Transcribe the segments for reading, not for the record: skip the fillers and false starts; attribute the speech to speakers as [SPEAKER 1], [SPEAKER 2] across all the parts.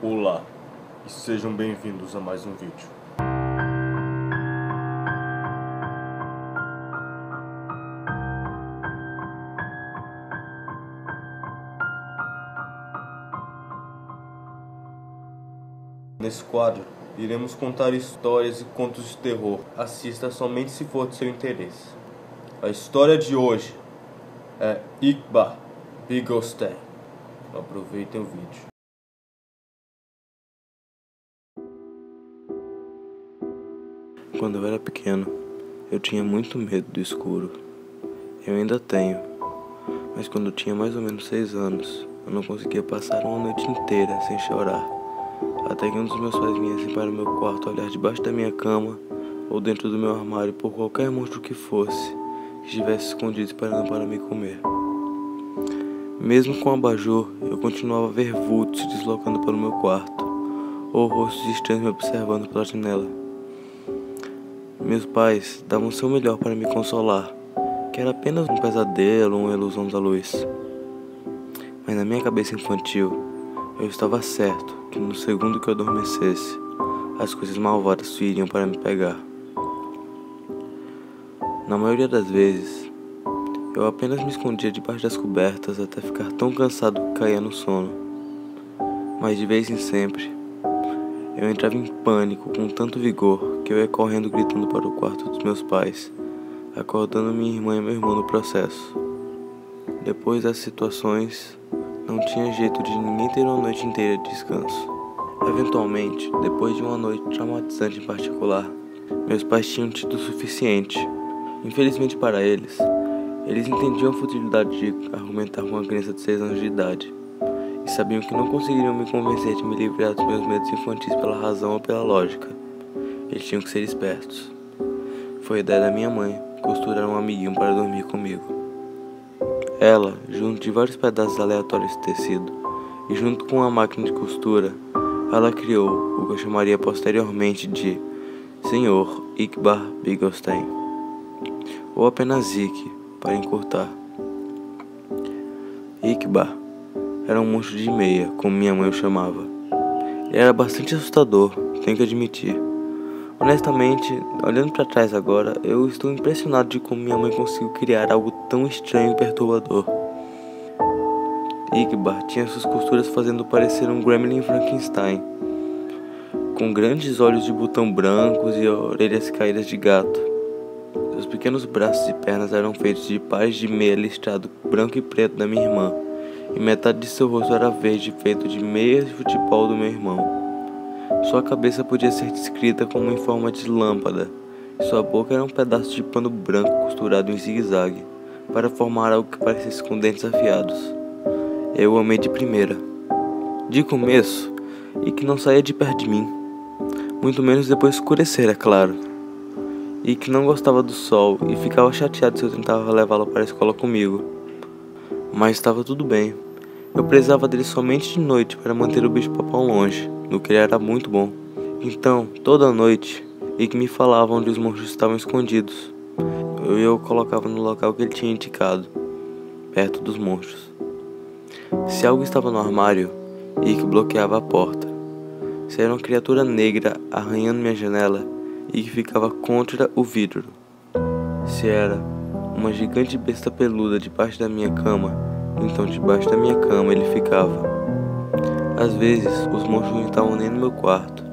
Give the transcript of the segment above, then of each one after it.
[SPEAKER 1] Olá e sejam bem-vindos a mais um vídeo. Nesse quadro, iremos contar histórias e contos de terror. Assista somente se for de seu interesse. A história de hoje é Iqbar Bigostain. Aproveitem o vídeo.
[SPEAKER 2] Quando eu era pequeno, eu tinha muito medo do escuro. Eu ainda tenho, mas quando eu tinha mais ou menos 6 anos, eu não conseguia passar uma noite inteira sem chorar. Até que um dos meus pais viessem para o meu quarto olhar debaixo da minha cama ou dentro do meu armário por qualquer monstro que fosse, que estivesse escondido esperando para me comer. Mesmo com o abajur, eu continuava a ver vultos se deslocando pelo meu quarto, ou rostos estranhos me observando pela janela. Meus pais davam o seu melhor para me consolar, que era apenas um pesadelo ou uma ilusão da luz. Mas na minha cabeça infantil, eu estava certo que no segundo que eu adormecesse, as coisas malvadas viriam para me pegar. Na maioria das vezes, eu apenas me escondia debaixo das cobertas até ficar tão cansado que caía no sono. Mas de vez em sempre, eu entrava em pânico com tanto vigor que eu ia correndo gritando para o quarto dos meus pais, acordando minha irmã e meu irmão no processo. Depois das situações, não tinha jeito de ninguém ter uma noite inteira de descanso. Eventualmente, depois de uma noite traumatizante em particular, meus pais tinham tido o suficiente. Infelizmente para eles entendiam a futilidade de argumentar com uma criança de 6 anos de idade. E sabiam que não conseguiriam me convencer de me livrar dos meus medos infantis pela razão ou pela lógica. Eles tinham que ser espertos. Foi a ideia da minha mãe costurar um amiguinho para dormir comigo. Ela, junto de vários pedaços aleatórios de tecido, e junto com uma máquina de costura, ela criou o que eu chamaria posteriormente de Senhor Iqbar Bigostain, ou apenas Iq, para encurtar. Iqbar era um monstro de meia, como minha mãe o chamava. Ele era bastante assustador, tenho que admitir. Honestamente, olhando para trás agora, eu estou impressionado de como minha mãe conseguiu criar algo tão estranho e perturbador. Iqbar tinha suas costuras fazendo parecer um gremlin Frankenstein, com grandes olhos de botão brancos e orelhas caídas de gato. Seus pequenos braços e pernas eram feitos de pares de meia listrado branco e preto da minha irmã, e metade de seu rosto era verde, feito de meias de futebol do meu irmão. Sua cabeça podia ser descrita como em forma de lâmpada, e sua boca era um pedaço de pano branco costurado em zigue-zague, para formar algo que parecesse com dentes afiados. Eu o amei de primeira. De começo, e que não saía de perto de mim, muito menos depois de escurecer, é claro. E que não gostava do sol e ficava chateado se eu tentava levá-lo para a escola comigo. Mas estava tudo bem. Eu precisava dele somente de noite para manter o bicho-papão longe, no que ele era muito bom. Então, toda noite, Iq me falava onde os monstros estavam escondidos. Eu o colocava no local que ele tinha indicado, perto dos monstros. Se algo estava no armário, Iq bloqueava a porta. Se era uma criatura negra arranhando minha janela, Iq ficava contra o vidro. Se era uma gigante besta peluda debaixo da minha cama, então debaixo da minha cama ele ficava. Às vezes os monstros não estavam nem no meu quarto,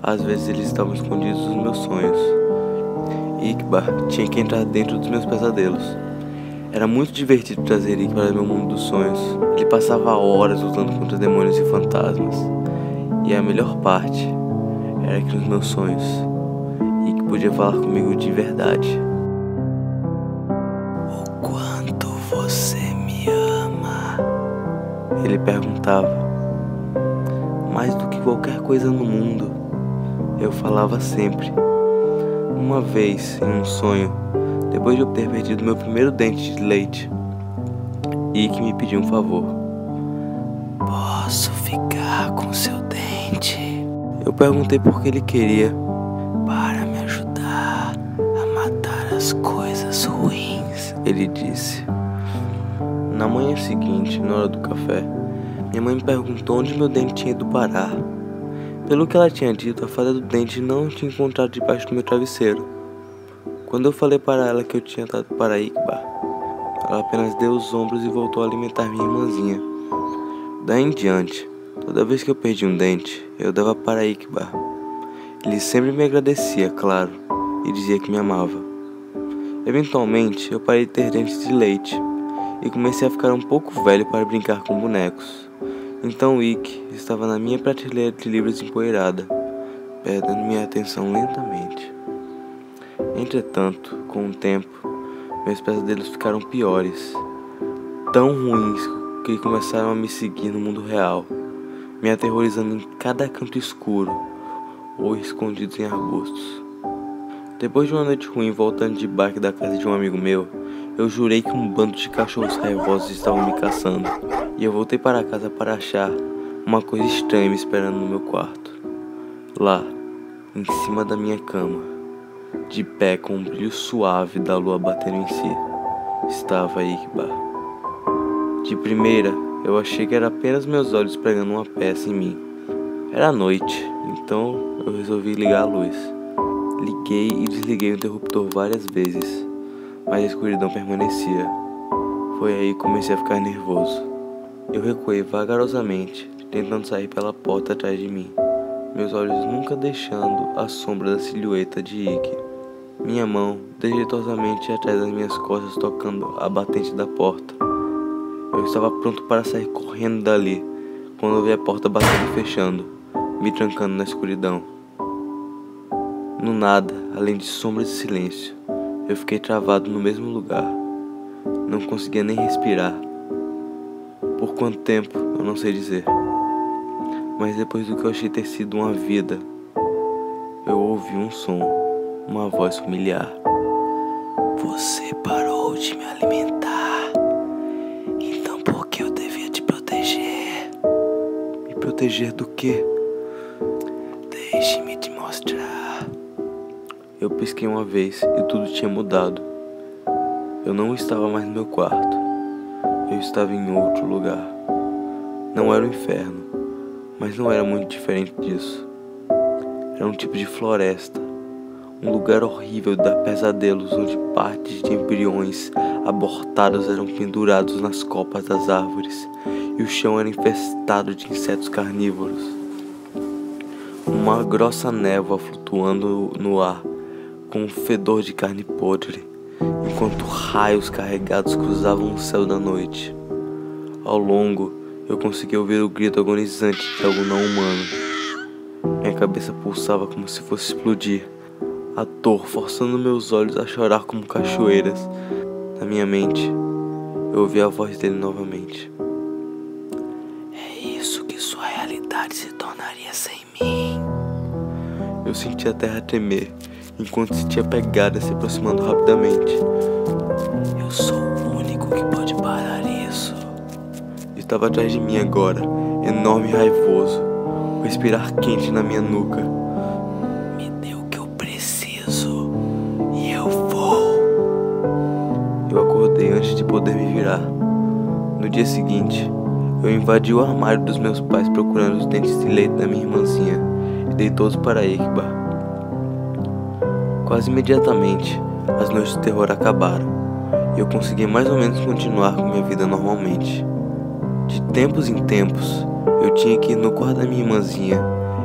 [SPEAKER 2] às vezes eles estavam escondidos nos meus sonhos. Iqbar tinha que entrar dentro dos meus pesadelos. Era muito divertido trazer Iq para meu mundo dos sonhos. Ele passava horas lutando contra demônios e fantasmas. E a melhor parte era que nos meus sonhos Iq podia falar comigo de verdade. "Quanto você me ama?" ele perguntava. "Mais do que qualquer coisa no mundo", eu falava sempre. Uma vez, em um sonho, depois de eu ter perdido meu primeiro dente de leite, Iq me pediu um favor. "Posso ficar com seu dente?" Eu perguntei por que ele queria. "Para me ajudar a matar as coisas ruins", ele disse. Na manhã seguinte, na hora do café, Minha mãe me perguntou onde meu dente tinha ido parar. Pelo que ela tinha dito, a fada do dente não tinha encontrado debaixo do meu travesseiro. Quando eu falei para ela que eu tinha dado para Iqbar, ela apenas deu os ombros e voltou a alimentar minha irmãzinha. Daí em diante, toda vez que eu perdi um dente, eu dava para Iqbar. Ele sempre me agradecia, claro, e dizia que me amava. Eventualmente, eu parei de ter dentes de leite e comecei a ficar um pouco velho para brincar com bonecos. Então Ikki estava na minha prateleira de livros empoeirada, perdendo minha atenção lentamente. Entretanto, com o tempo, meus pesadelos ficaram piores, tão ruins que começaram a me seguir no mundo real, me aterrorizando em cada canto escuro ou escondidos em arbustos. Depois de uma noite ruim voltando de bike da casa de um amigo meu, eu jurei que um bando de cachorros raivosos estavam me caçando, e eu voltei para casa para achar uma coisa estranha me esperando no meu quarto. Lá, em cima da minha cama, de pé com o brilho suave da lua batendo em si, estava Iqbar. De primeira, eu achei que era apenas meus olhos pregando uma peça em mim. Era noite, então eu resolvi ligar a luz. Liguei e desliguei o interruptor várias vezes, mas a escuridão permanecia. Foi aí que comecei a ficar nervoso. Eu recuei vagarosamente, tentando sair pela porta atrás de mim, meus olhos nunca deixando a sombra da silhueta de Ikki. Minha mão desjeitosamente atrás das minhas costas tocando a batente da porta. Eu estava pronto para sair correndo dali, quando ouvi a porta batendo e fechando, me trancando na escuridão. No nada, além de sombras e silêncio, eu fiquei travado no mesmo lugar. Não conseguia nem respirar. Por quanto tempo, eu não sei dizer. Mas depois do que eu achei ter sido uma vida, eu ouvi um som, uma voz familiar. Você parou de me alimentar, então por que eu devia te proteger? Me proteger do quê? Deixe-me te mostrar. Eu pisquei uma vez e tudo tinha mudado. Eu não estava mais no meu quarto. Eu estava em outro lugar. Não era o inferno, mas não era muito diferente disso. Era um tipo de floresta, um lugar horrível de dar pesadelos, onde partes de embriões abortados eram pendurados nas copas das árvores e o chão era infestado de insetos carnívoros. Uma grossa névoa flutuando no ar, com um fedor de carne podre, enquanto raios carregados cruzavam o céu da noite. Ao longo, eu consegui ouvir o grito agonizante de algo não humano. Minha cabeça pulsava como se fosse explodir, a dor forçando meus olhos a chorar como cachoeiras. Na minha mente, eu ouvi a voz dele novamente. É isso que sua realidade se tornaria sem mim. Eu senti a terra tremer, enquanto sentia a pegada se aproximando rapidamente. Eu sou o único que pode parar isso. Estava atrás de mim agora, enorme e raivoso, o respirar quente na minha nuca. Me dê o que eu preciso e eu vou. Eu acordei antes de poder me virar. No dia seguinte, eu invadi o armário dos meus pais procurando os dentes de leite da minha irmãzinha e dei todos para Iqbar. Quase imediatamente, as noites de terror acabaram e eu consegui mais ou menos continuar com minha vida normalmente. De tempos em tempos, eu tinha que ir no quarto da minha irmãzinha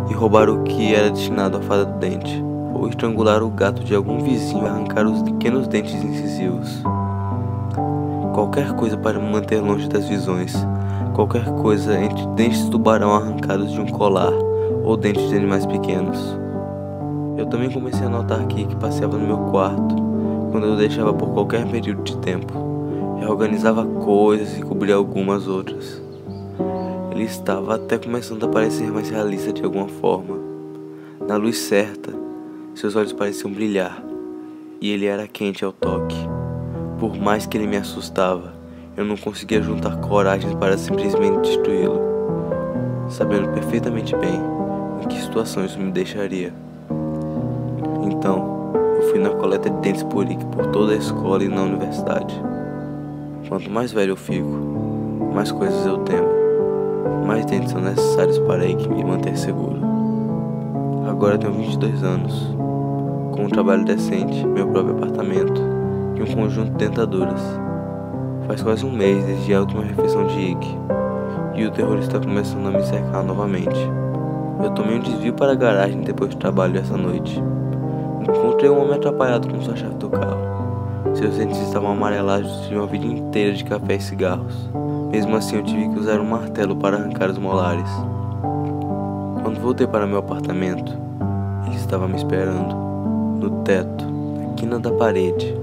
[SPEAKER 2] e roubar o que era destinado à fada do dente, ou estrangular o gato de algum vizinho e arrancar os pequenos dentes incisivos. Qualquer coisa para me manter longe das visões, qualquer coisa entre dentes de tubarão arrancados de um colar ou dentes de animais pequenos. Eu também comecei a notar que passeava no meu quarto quando eu deixava por qualquer período de tempo. Reorganizava coisas e cobria algumas outras. Ele estava até começando a parecer mais realista de alguma forma. Na luz certa, seus olhos pareciam brilhar, e ele era quente ao toque. Por mais que ele me assustava, eu não conseguia juntar coragem para simplesmente destruí-lo, sabendo perfeitamente bem em que situação isso me deixaria. Então, eu fui na coleta de dentes por Ikki por toda a escola e na universidade. Quanto mais velho eu fico, mais coisas eu temo. mais dentes são necessários para me manter seguro. Agora tenho 22 anos, com um trabalho decente, meu próprio apartamento e um conjunto de dentaduras. Faz quase um mês desde a última refeição de Ike, e o terror está começando a me cercar novamente. Eu tomei um desvio para a garagem depois do trabalho essa noite. Encontrei um homem atrapalhado com sua chave do carro. Seus dentes estavam amarelados de uma vida inteira de café e cigarros. Mesmo assim, eu tive que usar um martelo para arrancar os molares. Quando voltei para meu apartamento, ele estava me esperando, no teto, na quina da parede,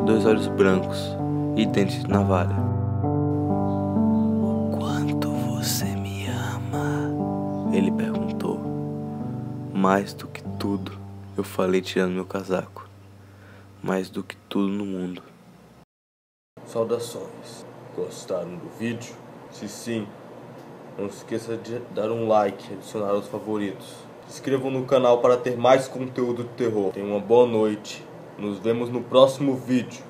[SPEAKER 2] 2 olhos brancos e dentes de navalha. "O quanto você me ama?" ele perguntou. "Mais do que tudo", eu falei tirando meu casaco. "Mais do que tudo no mundo."
[SPEAKER 1] Saudações. Gostaram do vídeo? Se sim, não se esqueça de dar um like e adicionar aos favoritos. Se inscrevam no canal para ter mais conteúdo de terror. Tenham uma boa noite. Nos vemos no próximo vídeo.